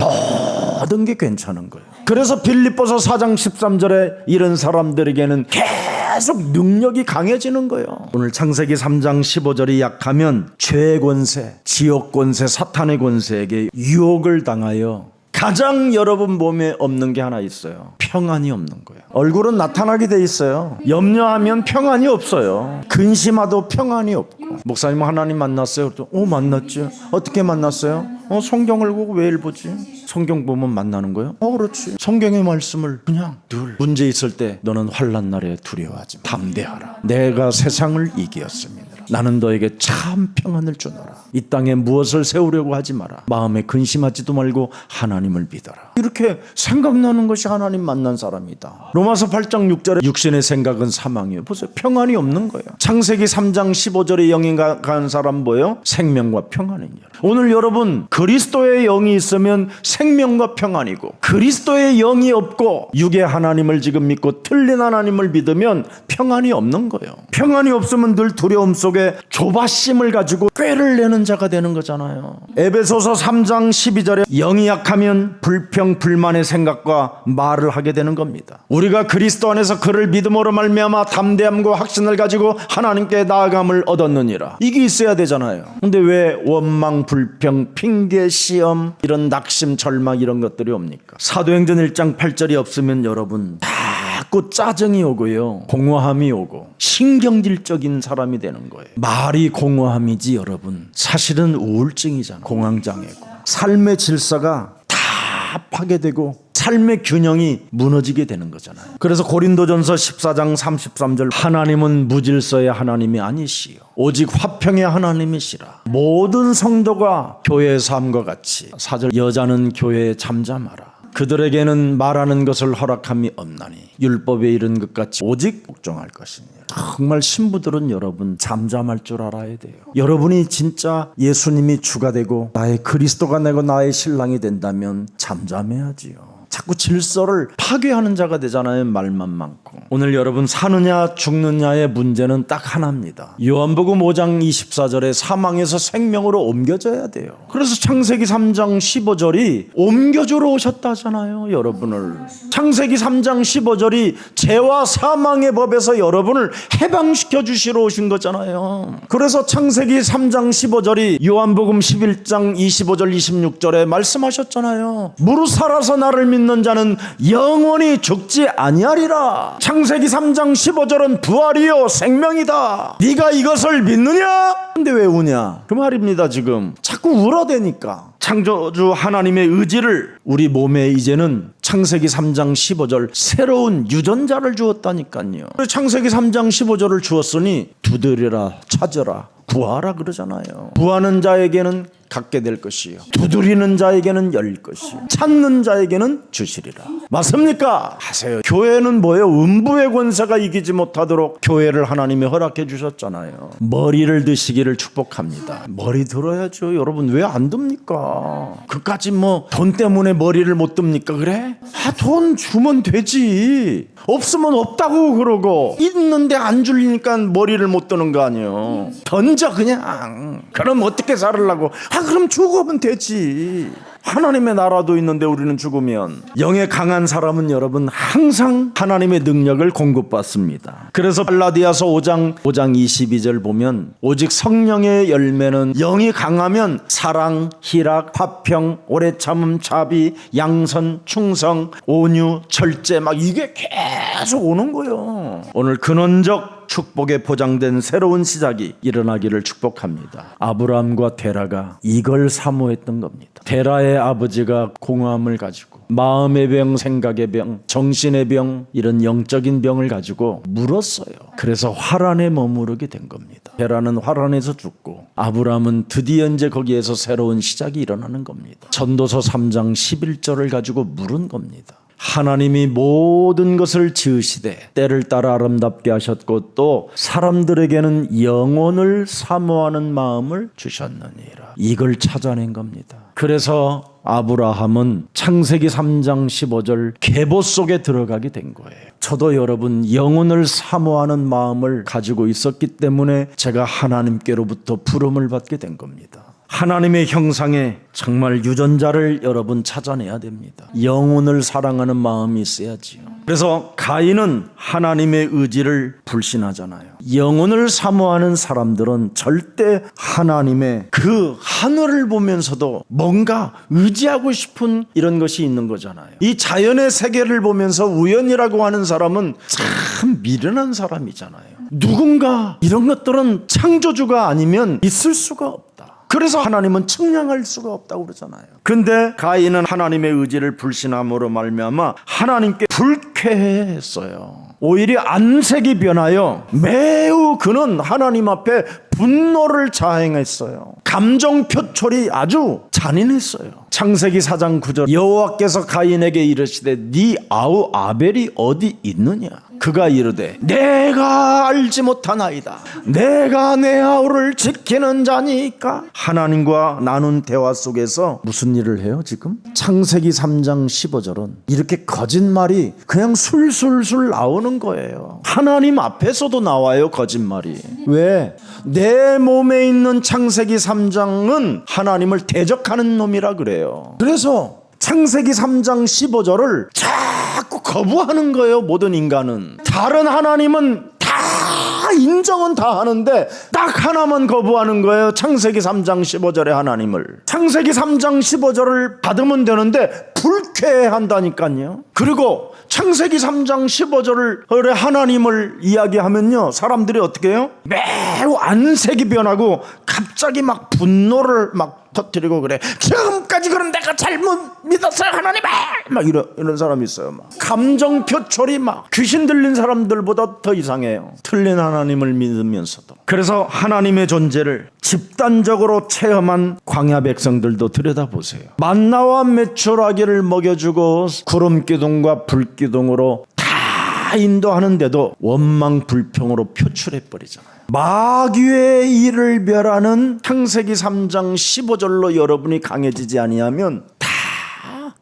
모든 게 괜찮은 거예요. 그래서 빌립보서 4장 13절에 이런 사람들에게는 계속 능력이 강해지는 거예요. 오늘 창세기 3장 15절이 약하면 죄의 권세, 지옥 권세, 사탄의 권세에게 유혹을 당하여 가장 여러분 몸에 없는 게 하나 있어요. 평안이 없는 거예요. 얼굴은 나타나게 돼 있어요. 염려하면 평안이 없어요. 근심하도 평안이 없고. 목사님 하나님 만났어요? 만났죠. 어떻게 만났어요? 성경을 보고 왜 일 보지? 성경 보면 만나는 거예요? 그렇지. 성경의 말씀을 그냥 늘 문제 있을 때 너는 환난 날에 두려워하지 마. 담대하라. 내가 세상을 이기었습니다. 나는 너에게 참 평안을 주노라. 이 땅에 무엇을 세우려고 하지 마라. 마음에 근심하지도 말고 하나님을 믿어라. 이렇게 생각나는 것이 하나님 만난 사람이다. 로마서 8장 6절에 육신의 생각은 사망이에요. 보세요. 평안이 없는 거예요. 창세기 3장 15절에 영이 간 사람 뭐예요? 생명과 평안이니라. 오늘 여러분 그리스도의 영이 있으면 생명과 평안이고, 그리스도의 영이 없고 육의 하나님을 지금 믿고 틀린 하나님을 믿으면 평안이 없는 거예요. 평안이 없으면 늘 두려움 속에 조바심을 가지고 꾀를 내는 자가 되는 거잖아요. 에베소서 3장 12절에 영이 약하면 불평 불만의 생각과 말을 하게 되는 겁니다. 우리가 그리스도 안에서 그를 믿음으로 말미암아 담대함과 확신을 가지고 하나님께 나아감을 얻었느니라. 이게 있어야 되잖아요. 근데 왜 원망 불평 핑계 시험 이런 낙심 절망 이런 것들이 옵니까? 사도행전 1장 8절이 없으면 여러분 자꾸 짜증이 오고요, 공허함이 오고 신경질적인 사람이 되는 거예요. 말이 공허함이지 여러분 사실은 우울증이잖아요. 공황장애고 삶의 질서가 다 파괴되고 삶의 균형이 무너지게 되는 거잖아요. 그래서 고린도전서 14장 33절 하나님은 무질서의 하나님이 아니시요 오직 화평의 하나님이시라. 모든 성도가 교회의 삶과 같이 4절 여자는 교회에 잠잠하라. 그들에게는 말하는 것을 허락함이 없나니 율법에 이른 것 같이 오직 복종할 것이니라. 정말 신부들은 여러분 잠잠할 줄 알아야 돼요. 여러분이 진짜 예수님이 주가 되고 나의 그리스도가 되고 나의 신랑이 된다면 잠잠해야지요. 자꾸 질서를 파괴하는 자가 되잖아요. 말만 많고. 오늘 여러분 사느냐 죽느냐의 문제는 딱 하나입니다. 요한복음 5장 24절에 사망에서 생명으로 옮겨져야 돼요. 그래서 창세기 3장 15절이 옮겨주러 오셨다 하잖아요. 여러분을. 창세기 3장 15절이 죄와 사망의 법에서 여러분을 해방시켜 주시러 오신 거잖아요. 그래서 창세기 3장 15절이 요한복음 11장 25절 26절에 말씀하셨잖아요. 무릇 살아서 나를 믿는 자는 영원히 죽지 아니하리라. 창세기 3장 15절은 부활이요 생명이다. 네가 이것을 믿느냐? 근데 왜 우냐? 그 말입니다. 지금 자꾸 울어대니까. 창조주 하나님의 의지를 우리 몸에 이제는 창세기 3장 15절 새로운 유전자를 주었다니까요. 창세기 3장 15절을 주었으니 두드리라 찾으라 구하라 그러잖아요. 구하는 자에게는 갖게 될 것이요 두드리는 자에게는 열릴 것이요 찾는 자에게는 주시리라. 맞습니까? 하세요. 교회는 뭐예요? 음부의 권세가 이기지 못하도록 교회를 하나님이 허락해 주셨잖아요. 머리를 드시기를 축복합니다. 머리 들어야죠. 여러분 왜 안 듭니까? 그까지 뭐 돈 때문에 머리를 못 듭니까? 그래? 돈 주면 되지. 없으면 없다고 그러고 있는데 안 줄리니까 머리를 못 드는 거 아니에요. 던져 그냥. 그럼 어떻게 살으려고? 그럼 죽으면 되지. 하나님의 나라도 있는데 우리는 죽으면. 영에 강한 사람은 여러분 항상 하나님의 능력을 공급받습니다. 그래서 갈라디아서 5장 22절 보면 오직 성령의 열매는 영이 강하면 사랑, 희락, 화평, 오래 참음, 자비, 양선, 충성, 온유, 절제 막 이게 계속 오는 거예요. 오늘 근원적 축복에 보장된 새로운 시작이 일어나기를 축복합니다. 아브라함과 데라가 이걸 사모했던 겁니다. 데라의 아버지가 공허함을 가지고 마음의 병, 생각의 병, 정신의 병 이런 영적인 병을 가지고 물었어요. 그래서 화란에 머무르게 된 겁니다. 데라는 화란에서 죽고 아브라함은 드디어 이제 거기에서 새로운 시작이 일어나는 겁니다. 전도서 3장 11절을 가지고 물은 겁니다. 하나님이 모든 것을 지으시되 때를 따라 아름답게 하셨고 또 사람들에게는 영혼을 사모하는 마음을 주셨느니라. 이걸 찾아낸 겁니다. 그래서 아브라함은 창세기 3장 15절 계보 속에 들어가게 된 거예요. 저도 여러분 영혼을 사모하는 마음을 가지고 있었기 때문에 제가 하나님께로부터 부름을 받게 된 겁니다. 하나님의 형상에 정말 유전자를 여러분 찾아내야 됩니다. 영혼을 사랑하는 마음이 있어야지요. 그래서 가인은 하나님의 의지를 불신하잖아요. 영혼을 사모하는 사람들은 절대 하나님의 그 하늘을 보면서도 뭔가 의지하고 싶은 이런 것이 있는 거잖아요. 이 자연의 세계를 보면서 우연이라고 하는 사람은 참 미련한 사람이잖아요. 누군가 이런 것들은 창조주가 아니면 있을 수가 없다. 그 그래서 하나님은 측량할 수가 없다고 그러잖아요. 근데 가인은 하나님의 의지를 불신함으로 말미암아 하나님께 불쾌했어요. 오히려 안색이 변하여 매우 그는 하나님 앞에 분노를 자행했어요. 감정 표출이 아주 잔인했어요. 창세기 4장 9절 여호와께서 가인에게 이르시되 네 아우 아벨이 어디 있느냐? 그가 이르되 내가 알지 못하나이다. 내가 내 아우를 지키는 자니까. 하나님과 나눈 대화 속에서 무슨 일을 해요 지금? 창세기 3장 15절은 이렇게 거짓말이 그냥 술술술 나오는 거예요. 하나님 앞에서도 나와요 거짓말이. 왜? 내 몸에 있는 창세기 3장은 하나님을 대적하는 놈이라 그래요. 그래서 창세기 3장 15절을 자꾸 거부하는 거예요. 모든 인간은. 다른 하나님은 다 인정은 다 하는데 딱 하나만 거부하는 거예요. 창세기 3장 15절의 하나님을. 창세기 3장 15절을 받으면 되는데 불쾌해한다니까요. 그리고 창세기 3장 15절의 하나님을 이야기하면요 사람들이 어떻게 해요? 매우 안색이 변하고 갑자기 막 분노를 막 터뜨리고 그래. 지금까지 그럼 내가 잘못 믿었어요 하나님을 막 이런 사람이 있어요. 막 감정 표출이 막 귀신 들린 사람들보다 더 이상해요. 틀린 하나님을 믿으면서도. 그래서 하나님의 존재를 집단적으로 체험한 광야 백성들도 들여다보세요. 만나와 메추라기를 먹여주고 구름 기둥과 불 기둥으로 다 인도하는데도 원망 불평으로 표출해버리잖아요. 마귀의 일을 멸하는 창세기 3장 15절로 여러분이 강해지지 아니하면 다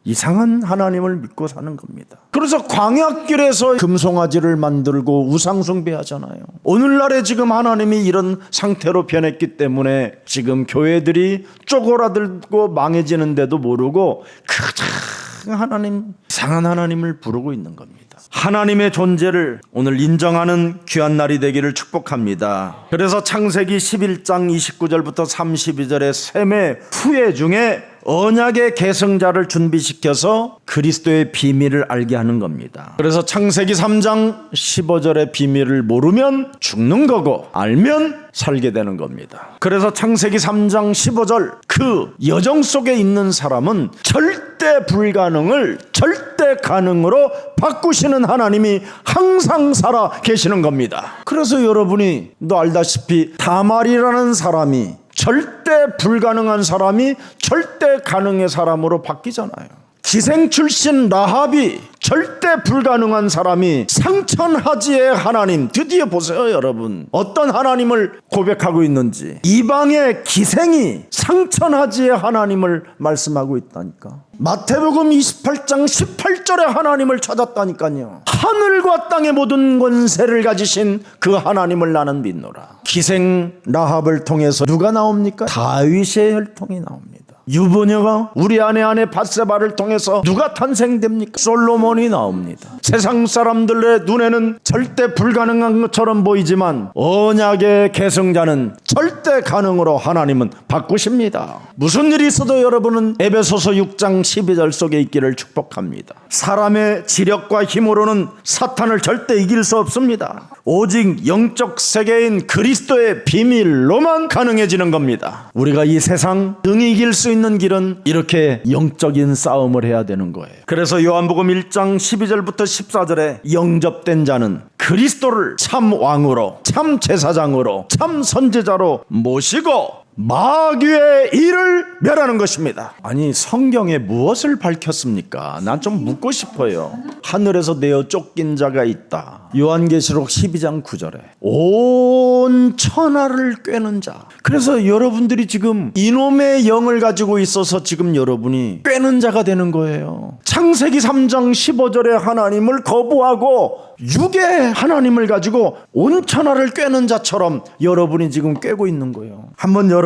이상한 하나님을 믿고 사는 겁니다. 그래서 광야길에서 금송아지를 만들고 우상숭배하잖아요. 오늘날에 지금 하나님이 이런 상태로 변했기 때문에 지금 교회들이 쪼그라들고 망해지는데도 모르고 그저 하나님, 이상한 하나님을 부르고 있는 겁니다. 하나님의 존재를 오늘 인정하는 귀한 날이 되기를 축복합니다. 그래서 창세기 11장 29절부터 32절의 셈의 후예 중에 언약의 계승자를 준비시켜서 그리스도의 비밀을 알게 하는 겁니다. 그래서 창세기 3장 15절의 비밀을 모르면 죽는 거고 알면 살게 되는 겁니다. 그래서 창세기 3장 15절 그 여정 속에 있는 사람은 절대 불가능을 절대 가능으로 바꾸시는 하나님이 항상 살아 계시는 겁니다. 그래서 여러분이 너 알다시피 다말이라는 사람이 절대 불가능한 사람이 절대 가능의 사람으로 바뀌잖아요. 기생 출신 라합이 절대 불가능한 사람이 상천하지의 하나님. 드디어 보세요 여러분. 어떤 하나님을 고백하고 있는지. 이방의 기생이 상천하지의 하나님을 말씀하고 있다니까. 마태복음 28장 18절에 하나님을 찾았다니까요. 하늘과 땅의 모든 권세를 가지신 그 하나님을 나는 믿노라. 기생 라합을 통해서 누가 나옵니까? 다윗의 혈통이 나옵니다. 유부녀가 우리 아내 밧세바를 통해서 누가 탄생됩니까? 솔로몬이 나옵니다. 세상 사람들의 눈에는 절대 불가능한 것처럼 보이지만 언약의 계승자는 절대 가능으로 하나님은 바꾸십니다. 무슨 일이 있어도 여러분은 에베소서 6장 12절 속에 있기를 축복합니다. 사람의 지력과 힘으로는 사탄을 절대 이길 수 없습니다. 오직 영적 세계인 그리스도의 비밀로만 가능해지는 겁니다. 우리가 이 세상 능히 이길 수 있는 길은 이렇게 영적인 싸움을 해야 되는 거예요. 그래서 요한복음 1장 12절부터 14절에 영접된 자는 그리스도를 참 왕으로, 참 제사장으로, 참 선지자로 모시고 마귀의 일을 멸하는 것입니다. 아니 성경에 무엇을 밝혔습니까? 난 좀 묻고 싶어요. 하늘에서 내어 쫓긴 자가 있다. 요한계시록 12장 9절에 온 천하를 꿰는 자. 그래서 여러분들이 지금 이놈의 영을 가지고 있어서 지금 여러분이 꿰는 자가 되는 거예요. 창세기 3장 15절에 하나님을 거부하고 육의 하나님을 가지고 온 천하를 꿰는 자처럼 여러분이 지금 꿰고 있는 거예요.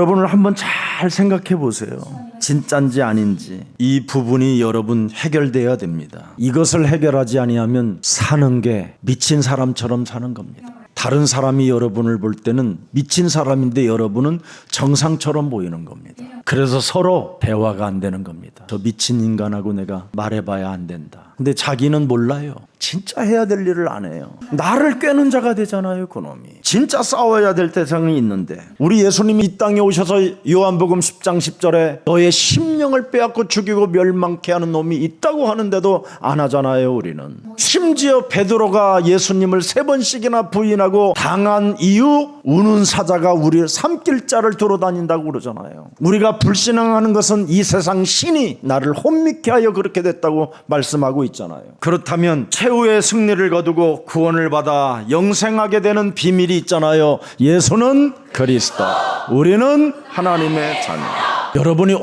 여러분을 한번 잘 생각해 보세요. 진짠지 아닌지. 이 부분이 여러분 해결돼야 됩니다. 이것을 해결하지 아니하면 사는 게 미친 사람처럼 사는 겁니다. 다른 사람이 여러분을 볼 때는 미친 사람인데 여러분은 정상처럼 보이는 겁니다. 그래서 서로 대화가 안 되는 겁니다. 저 미친 인간하고 내가 말해봐야 안 된다. 근데 자기는 몰라요. 진짜 해야 될 일을 안 해요. 나를 꿰는 자가 되잖아요, 그놈이. 진짜 싸워야 될 대상이 있는데, 우리 예수님이 이 땅에 오셔서 요한복음 10장 10절에 너의 심령을 빼앗고 죽이고 멸망케 하는 놈이 있다고 하는데도 안 하잖아요, 우리는. 심지어 베드로가 예수님을 3번씩이나 부인하고 당한 이후 우는 사자가 우리를 삼킬 자를 들어다닌다고 그러잖아요. 우리가 불신앙하는 것은 이 세상 신이 나를 혼미케 하여 그렇게 됐다고 말씀하고 있잖아요. 그렇다면 최후의 승리를 거두고 구원을 받아 영생하게 되는 비밀이 있잖아요. 예수는 그리스도, 우리는 하나님의 자녀. 여러분이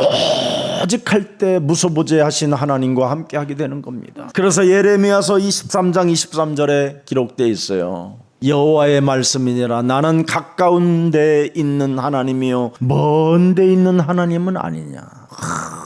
오직 할 때 무소부재하신 하나님과 함께 하게 되는 겁니다. 그래서 예레미야서 23장 23절에 기록되어 있어요. 여호와의 말씀이니라 나는 가까운 데에 있는 하나님이요 먼 데 있는 하나님은 아니냐.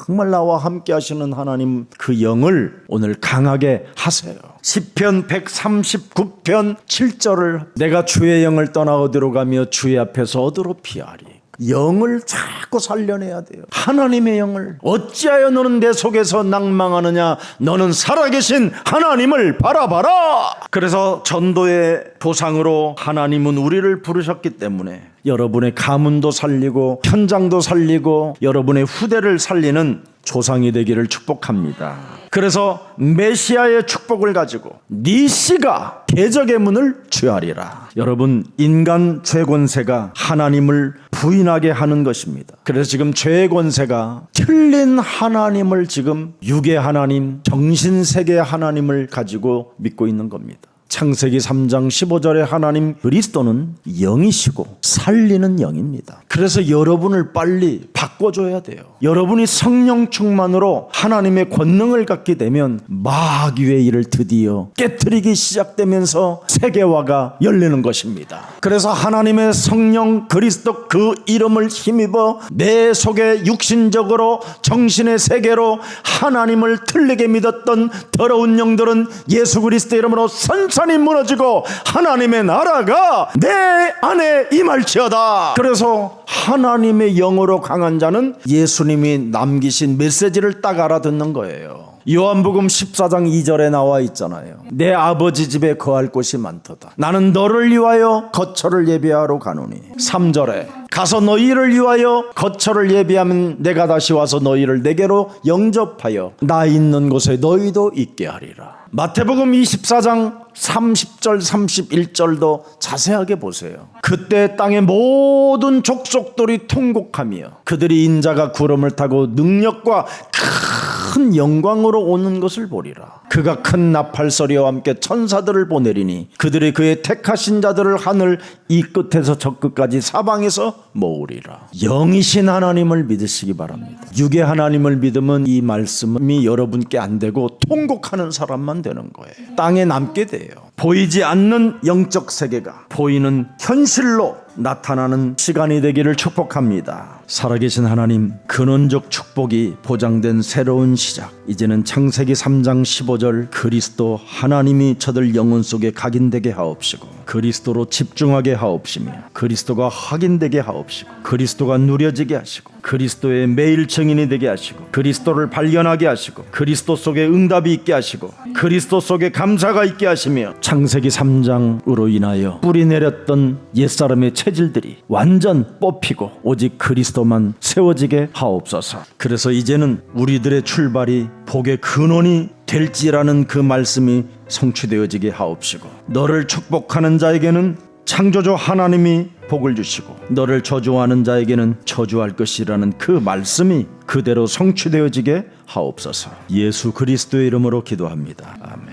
정말 나와 함께 하시는 하나님 그 영을 오늘 강하게 하세요. 시편 139편 7절을 내가 주의 영을 떠나 어디로 가며 주의 앞에서 어디로 피하리. 영을 자꾸 살려내야 돼요. 하나님의 영을. 어찌하여 너는 내 속에서 낭망하느냐. 너는 살아계신 하나님을 바라봐라. 그래서 전도의 도상으로 하나님은 우리를 부르셨기 때문에 여러분의 가문도 살리고 현장도 살리고 여러분의 후대를 살리는 조상이 되기를 축복합니다. 그래서 메시아의 축복을 가지고 네 씨가 대적의 문을 취하리라. 여러분, 인간 죄 권세가 하나님을 부인하게 하는 것입니다. 그래서 지금 죄 권세가 틀린 하나님을 지금 육의 하나님, 정신세계의 하나님을 가지고 믿고 있는 겁니다. 창세기 3장 15절에 하나님 그리스도는 영이시고 살리는 영입니다. 그래서 여러분을 빨리 바꿔줘야 돼요. 여러분이 성령 충만으로 하나님의 권능을 갖게 되면 마귀의 일을 드디어 깨트리기 시작되면서 세계화가 열리는 것입니다. 그래서 하나님의 성령 그리스도 그 이름을 힘입어 내 속에 육신적으로 정신의 세계로 하나님을 틀리게 믿었던 더러운 영들은 예수 그리스도 이름으로 선선히 무너지고 하나님의 나라가 내 안에 임할지어다. 그래서 하나님의 영으로 강한 자는 예수님이 남기신 메시지를 딱 알아듣는 거예요. 요한복음 14장 2절에 나와 있잖아요. 내 아버지 집에 거할 곳이 많도다. 나는 너를 위하여 거처를 예비하러 가노니. 3절에 가서 너희를 위하여 거처를 예비하면 내가 다시 와서 너희를 내게로 영접하여 나 있는 곳에 너희도 있게 하리라. 마태복음 24장 30절 31절도 자세하게 보세요. 그때 땅의 모든 족속들이 통곡하며 그들이 인자가 구름을 타고 능력과 큰 영광으로 오는 것을 보리라. 그가 큰 나팔소리와 함께 천사들을 보내리니 그들이 그의 택하신 자들을 하늘 이 끝에서 저 끝까지 사방에서 모으리라. 영이신 하나님을 믿으시기 바랍니다. 육의 하나님을 믿으면 이 말씀이 여러분께 안 되고 통곡하는 사람만 되는 거예요. 땅에 남게 돼요. 보이지 않는 영적 세계가 보이는 현실로 나타나는 시간이 되기를 축복합니다. 살아계신 하나님, 근원적 축복이 보장된 새로운 시작. 이제는 창세기 3장 15절 그리스도 하나님이 저들 영혼 속에 각인되게 하옵시고 그리스도로 집중하게 하옵시며 그리스도가 확인되게 하옵시고 그리스도가 누려지게 하시고 그리스도의 매일 증인이 되게 하시고 그리스도를 발견하게 하시고 그리스도 속에 응답이 있게 하시고 그리스도 속에 감사가 있게 하시며 창세기 3장으로 인하여 뿌리 내렸던 옛사람의 체질들이 완전 뽑히고 오직 그리스도만 세워지게 하옵소서. 그래서 이제는 우리들의 출발이 복의 근원이 될지라는 그 말씀이 성취되어지게 하옵시고 너를 축복하는 자에게는 창조주 하나님이 복을 주시고 너를 저주하는 자에게는 저주할 것이라는 그 말씀이 그대로 성취되어지게 하옵소서. 예수 그리스도의 이름으로 기도합니다. 아멘.